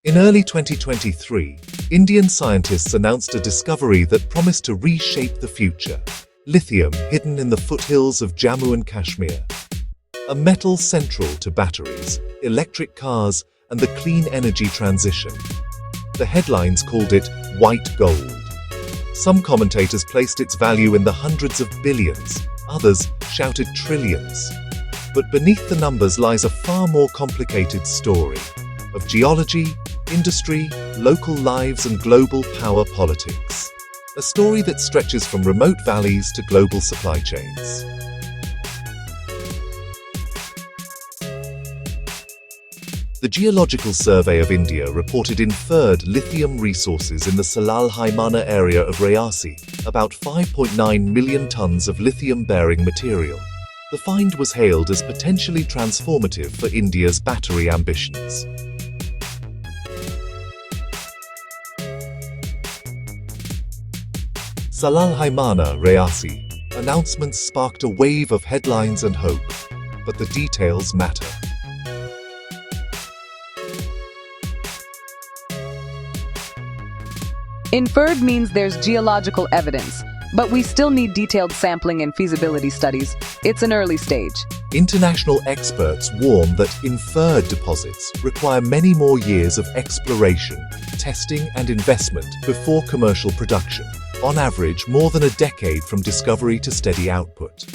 In early 2023, Indian scientists announced a discovery that promised to reshape the future: lithium hidden in the foothills of Jammu and Kashmir. A metal central to batteries, electric cars, and the clean energy transition. The headlines called it white gold. Some commentators placed its value in the hundreds of billions, others shouted trillions. But beneath the numbers lies a far more complicated story of geology, industry, local lives, and global power politics. A story that stretches from remote valleys to global supply chains. The Geological Survey of India reported inferred lithium resources in the Salal Haimana area of Rayasi, about 5.9 million tons of lithium-bearing material. The find was hailed as potentially transformative for India's battery ambitions. Salal Haimana, Rayasi. Announcements sparked a wave of headlines and hope, but the details matter. Inferred means there's geological evidence, but we still need detailed sampling and feasibility studies. It's an early stage. International experts warn that inferred deposits require many more years of exploration, testing, and investment before commercial production. On average, more than a decade from discovery to steady output.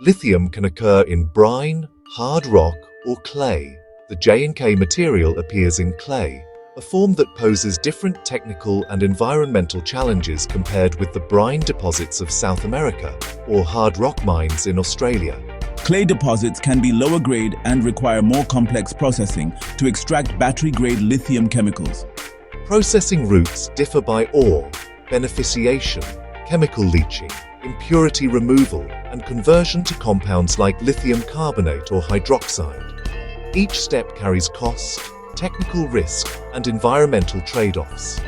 Lithium can occur in brine, hard rock, or clay. The J&K material appears in clay, a form that poses different technical and environmental challenges compared with the brine deposits of South America or hard rock mines in Australia. Clay deposits can be lower grade and require more complex processing to extract battery-grade lithium chemicals. Processing routes differ by ore, beneficiation, chemical leaching, impurity removal, and conversion to compounds like lithium carbonate or hydroxide. Each step carries cost, technical risk, and environmental trade-offs.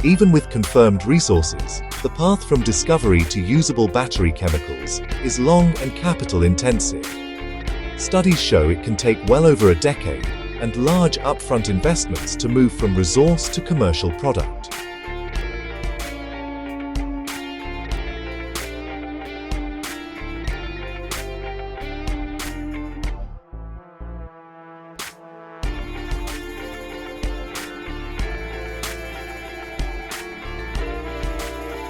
Even with confirmed resources, the path from discovery to usable battery chemicals is long and capital-intensive. Studies show it can take well over a decade and large upfront investments to move from resource to commercial product.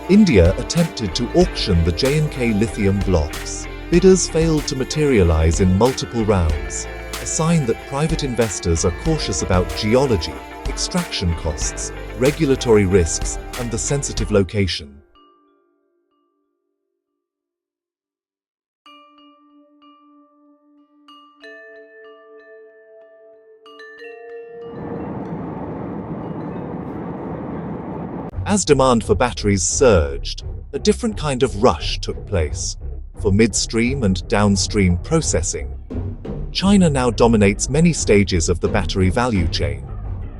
India attempted to auction the J&K lithium blocks. Bidders failed to materialize in multiple rounds, a sign that private investors are cautious about geology, extraction costs, regulatory risks, and the sensitive location. As demand for batteries surged, a different kind of rush took place. For midstream and downstream processing, China now dominates many stages of the battery value chain: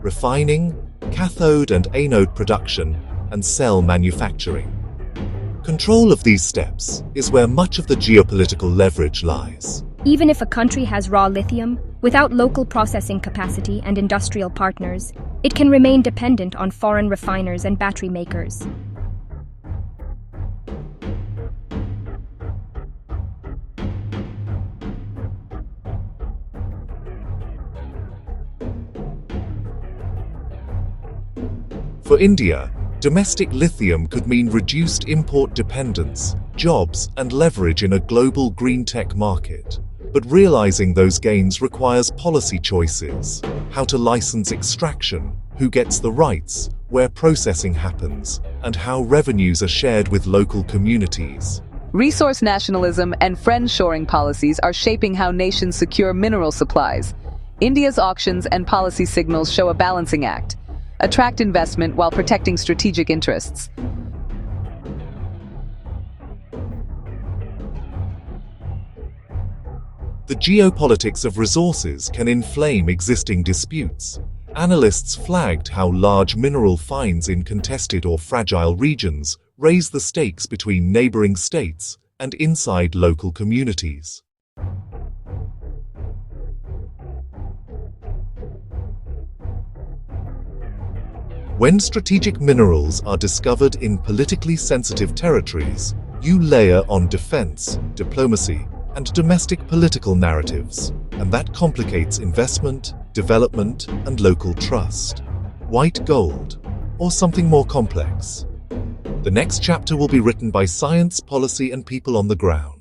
refining, cathode and anode production, and cell manufacturing. Control of these steps is where much of the geopolitical leverage lies. Even if a country has raw lithium, without local processing capacity and industrial partners, it can remain dependent on foreign refiners and battery makers. For India, domestic lithium could mean reduced import dependence, jobs, and leverage in a global green tech market. But realizing those gains requires policy choices: how to license extraction, who gets the rights, where processing happens, and how revenues are shared with local communities. Resource nationalism and friend-shoring policies are shaping how nations secure mineral supplies. India's auctions and policy signals show a balancing act. attract investment while protecting strategic interests. The geopolitics of resources can inflame existing disputes. Analysts flagged how large mineral finds in contested or fragile regions raise the stakes between neighboring states and inside local communities. When strategic minerals are discovered in politically sensitive territories, you layer on defense, diplomacy, and domestic political narratives, and that complicates investment, development, and local trust. White gold, or something more complex? The next chapter will be written by science, policy, and people on the ground.